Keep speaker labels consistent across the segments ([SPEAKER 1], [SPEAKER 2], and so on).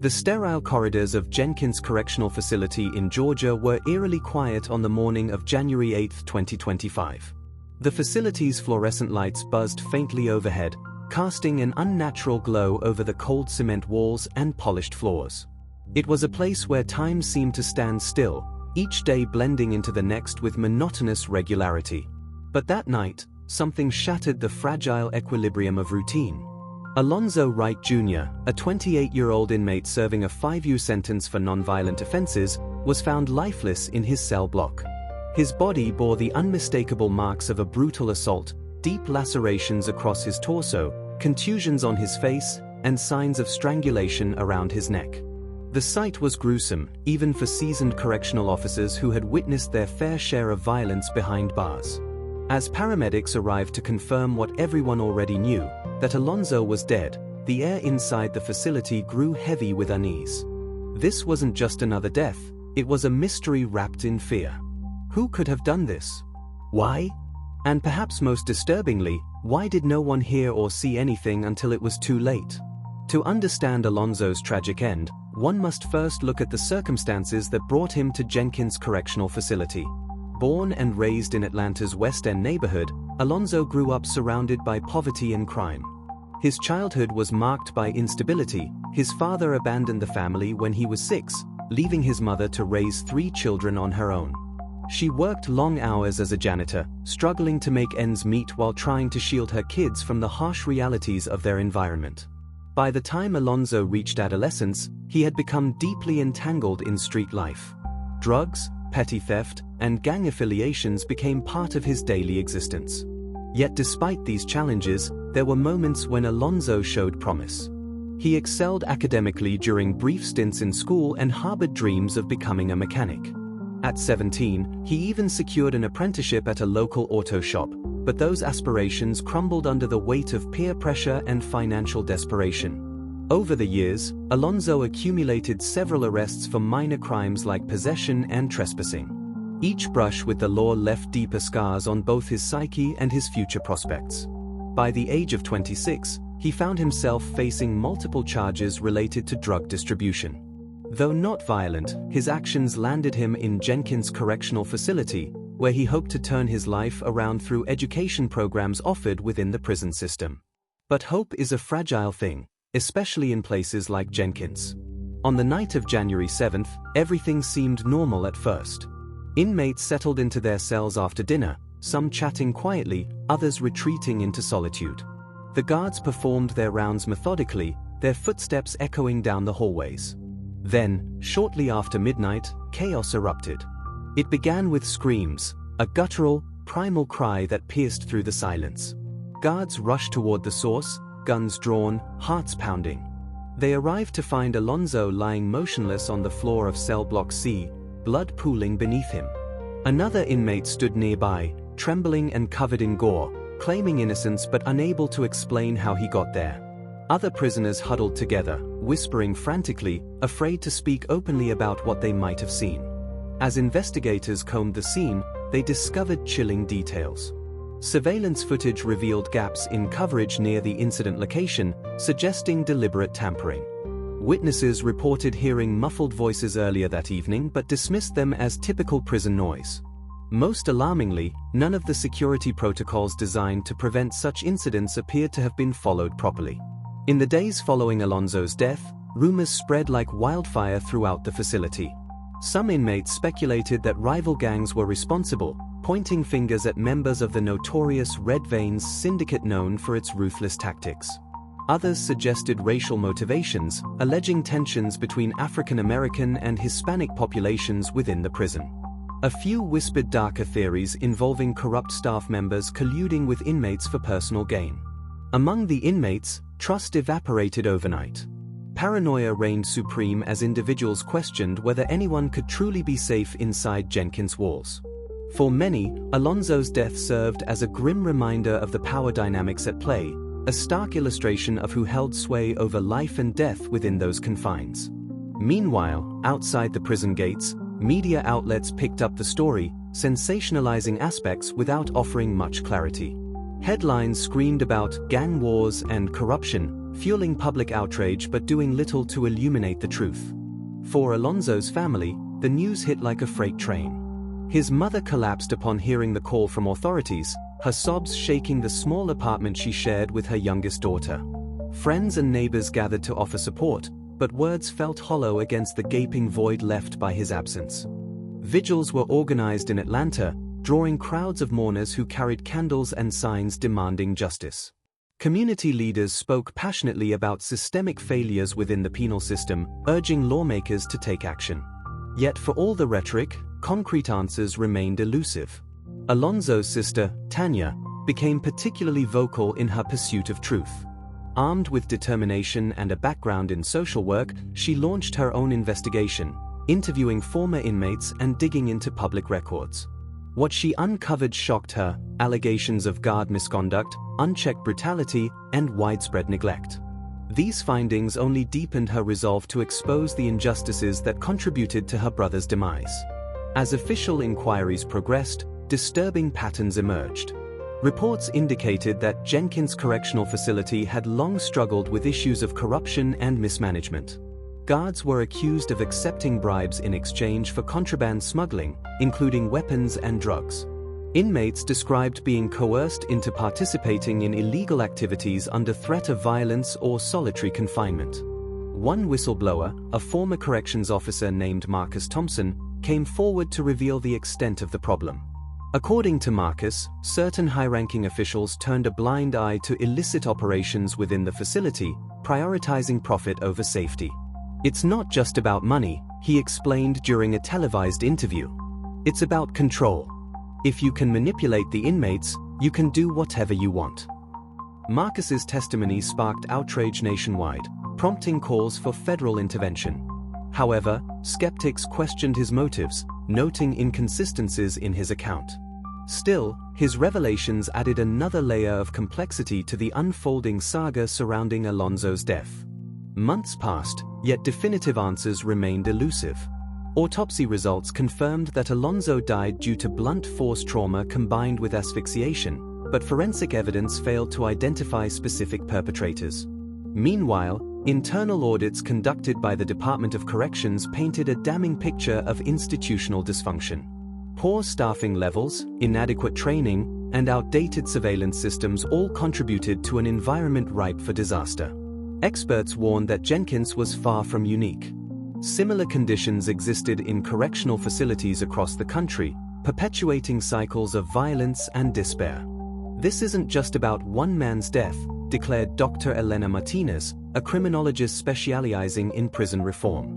[SPEAKER 1] The sterile corridors of Jenkins Correctional Facility in Georgia were eerily quiet on the morning of January 8, 2025. The facility's fluorescent lights buzzed faintly overhead, casting an unnatural glow over the cold cement walls and polished floors. It was a place where time seemed to stand still, each day blending into the next with monotonous regularity. But that night, something shattered the fragile equilibrium of routine. Alonzo Wright Jr., a 28-year-old inmate serving a 5-year sentence for nonviolent offenses, was found lifeless in his cell block. His body bore the unmistakable marks of a brutal assault, deep lacerations across his torso, contusions on his face, and signs of strangulation around his neck. The sight was gruesome, even for seasoned correctional officers who had witnessed their fair share of violence behind bars. As paramedics arrived to confirm what everyone already knew, that Alonzo was dead, the air inside the facility grew heavy with unease. This wasn't just another death, it was a mystery wrapped in fear. Who could have done this? Why? And perhaps most disturbingly, why did no one hear or see anything until it was too late? To understand Alonzo's tragic end, one must first look at the circumstances that brought him to Jenkins Correctional Facility. Born and raised in Atlanta's West End neighborhood, Alonzo grew up surrounded by poverty and crime. His childhood was marked by instability. His father abandoned the family when he was 6, leaving his mother to raise 3 children on her own. She worked long hours as a janitor, struggling to make ends meet while trying to shield her kids from the harsh realities of their environment. By the time Alonzo reached adolescence, he had become deeply entangled in street life. Drugs, petty theft, and gang affiliations became part of his daily existence. Yet despite these challenges, there were moments when Alonzo showed promise. He excelled academically during brief stints in school and harbored dreams of becoming a mechanic. At 17, he even secured an apprenticeship at a local auto shop, but those aspirations crumbled under the weight of peer pressure and financial desperation. Over the years, Alonzo accumulated several arrests for minor crimes like possession and trespassing. Each brush with the law left deeper scars on both his psyche and his future prospects. By the age of 26, he found himself facing multiple charges related to drug distribution. Though not violent, his actions landed him in Jenkins Correctional Facility, where he hoped to turn his life around through education programs offered within the prison system. But hope is a fragile thing, especially in places like Jenkins. On the night of January 7th, everything seemed normal at first. Inmates settled into their cells after dinner, some chatting quietly, others retreating into solitude. The guards performed their rounds methodically, their footsteps echoing down the hallways. Then, shortly after midnight, chaos erupted. It began with screams, a guttural, primal cry that pierced through the silence. Guards rushed toward the source, guns drawn, hearts pounding. They arrived to find Alonzo lying motionless on the floor of cell block C, blood pooling beneath him. Another inmate stood nearby, trembling and covered in gore, claiming innocence but unable to explain how he got there. Other prisoners huddled together, whispering frantically, afraid to speak openly about what they might have seen. As investigators combed the scene, they discovered chilling details. Surveillance footage revealed gaps in coverage near the incident location, suggesting deliberate tampering. Witnesses reported hearing muffled voices earlier that evening but dismissed them as typical prison noise. Most alarmingly, none of the security protocols designed to prevent such incidents appeared to have been followed properly. In the days following Alonzo's death, rumors spread like wildfire throughout the facility. Some inmates speculated that rival gangs were responsible, pointing fingers at members of the notorious Red Veins syndicate known for its ruthless tactics. Others suggested racial motivations, alleging tensions between African American and Hispanic populations within the prison. A few whispered darker theories involving corrupt staff members colluding with inmates for personal gain. Among the inmates, trust evaporated overnight. Paranoia reigned supreme as individuals questioned whether anyone could truly be safe inside Jenkins' walls. For many, Alonzo's death served as a grim reminder of the power dynamics at play, a stark illustration of who held sway over life and death within those confines. Meanwhile, outside the prison gates, media outlets picked up the story, sensationalizing aspects without offering much clarity. Headlines screamed about gang wars and corruption, fueling public outrage but doing little to illuminate the truth. For Alonzo's family, the news hit like a freight train. His mother collapsed upon hearing the call from authorities, her sobs shaking the small apartment she shared with her youngest daughter. Friends and neighbors gathered to offer support, but words felt hollow against the gaping void left by his absence. Vigils were organized in Atlanta, drawing crowds of mourners who carried candles and signs demanding justice. Community leaders spoke passionately about systemic failures within the penal system, urging lawmakers to take action. Yet for all the rhetoric, concrete answers remained elusive. Alonzo's sister, Tanya, became particularly vocal in her pursuit of truth. Armed with determination and a background in social work, she launched her own investigation, interviewing former inmates and digging into public records. What she uncovered shocked her: allegations of guard misconduct, unchecked brutality, and widespread neglect. These findings only deepened her resolve to expose the injustices that contributed to her brother's demise. As official inquiries progressed, disturbing patterns emerged. Reports indicated that Jenkins Correctional Facility had long struggled with issues of corruption and mismanagement. Guards were accused of accepting bribes in exchange for contraband smuggling, including weapons and drugs. Inmates described being coerced into participating in illegal activities under threat of violence or solitary confinement. One whistleblower, a former corrections officer named Marcus Thompson, came forward to reveal the extent of the problem. According to Marcus, certain high-ranking officials turned a blind eye to illicit operations within the facility, prioritizing profit over safety. "It's not just about money," he explained during a televised interview. "It's about control. If you can manipulate the inmates, you can do whatever you want." Marcus's testimony sparked outrage nationwide, prompting calls for federal intervention. However, skeptics questioned his motives, noting inconsistencies in his account. Still, his revelations added another layer of complexity to the unfolding saga surrounding Alonzo's death. Months passed, yet definitive answers remained elusive. Autopsy results confirmed that Alonzo died due to blunt force trauma combined with asphyxiation, but forensic evidence failed to identify specific perpetrators. Meanwhile, internal audits conducted by the Department of Corrections painted a damning picture of institutional dysfunction. Poor staffing levels, inadequate training, and outdated surveillance systems all contributed to an environment ripe for disaster. Experts warned that Jenkins was far from unique. Similar conditions existed in correctional facilities across the country, perpetuating cycles of violence and despair. "This isn't just about one man's death," declared Dr. Elena Martinez, a criminologist specializing in prison reform.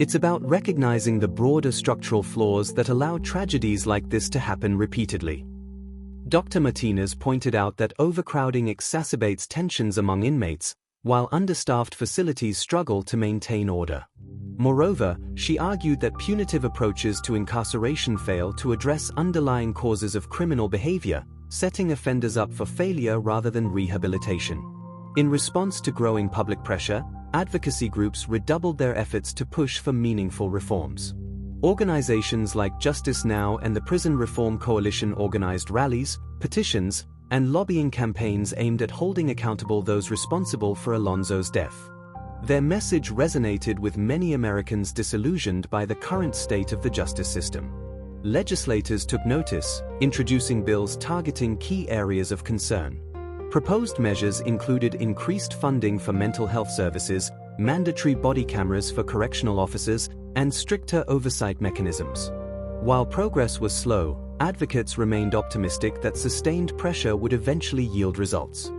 [SPEAKER 1] "It's about recognizing the broader structural flaws that allow tragedies like this to happen repeatedly." Dr. Martinez pointed out that overcrowding exacerbates tensions among inmates, while understaffed facilities struggle to maintain order. Moreover, she argued that punitive approaches to incarceration fail to address underlying causes of criminal behavior, setting offenders up for failure rather than rehabilitation. In response to growing public pressure, advocacy groups redoubled their efforts to push for meaningful reforms. Organizations like Justice Now and the Prison Reform Coalition organized rallies, petitions, and lobbying campaigns aimed at holding accountable those responsible for Alonzo's death. Their message resonated with many Americans disillusioned by the current state of the justice system. Legislators took notice, introducing bills targeting key areas of concern. Proposed measures included increased funding for mental health services, mandatory body cameras for correctional officers, and stricter oversight mechanisms. While progress was slow, advocates remained optimistic that sustained pressure would eventually yield results.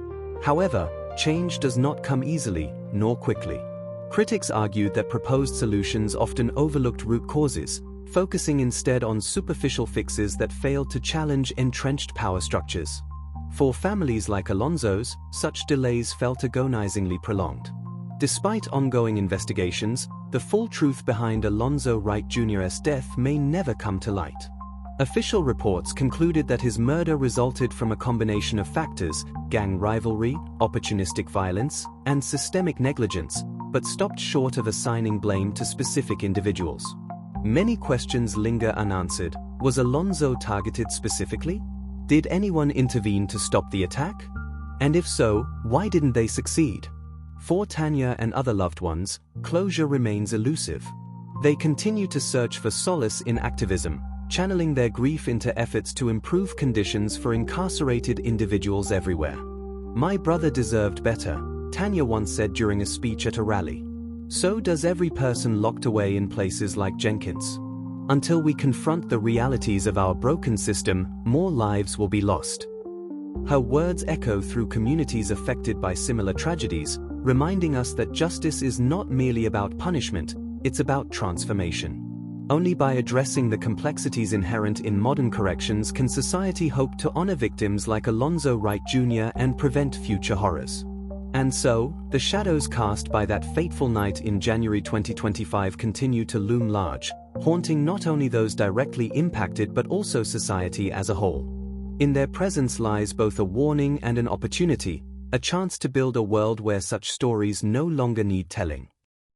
[SPEAKER 1] However, change does not come easily, nor quickly. Critics argued that proposed solutions often overlooked root causes, focusing instead on superficial fixes that failed to challenge entrenched power structures. For families like Alonzo's, such delays felt agonizingly prolonged. Despite ongoing investigations, the full truth behind Alonzo Wright Jr.'s death may never come to light. Official reports concluded that his murder resulted from a combination of factors: gang rivalry, opportunistic violence, and systemic negligence, but stopped short of assigning blame to specific individuals. Many questions linger unanswered. Was Alonzo targeted specifically? Did anyone intervene to stop the attack? And if so, why didn't they succeed? For Tanya and other loved ones, closure remains elusive. They continue to search for solace in activism, channeling their grief into efforts to improve conditions for incarcerated individuals everywhere. "My brother deserved better," Tanya once said during a speech at a rally. So does every person locked away in places like Jenkins. Until we confront the realities of our broken system, more lives will be lost. Her words echo through communities affected by similar tragedies, reminding us that justice is not merely about punishment, it's about transformation. Only by addressing the complexities inherent in modern corrections can society hope to honor victims like Alonzo Wright Jr. and prevent future horrors. And so, the shadows cast by that fateful night in January 2025 continue to loom large, haunting not only those directly impacted but also society as a whole. In their presence lies both a warning and an opportunity, a chance to build a world where such stories no longer need telling.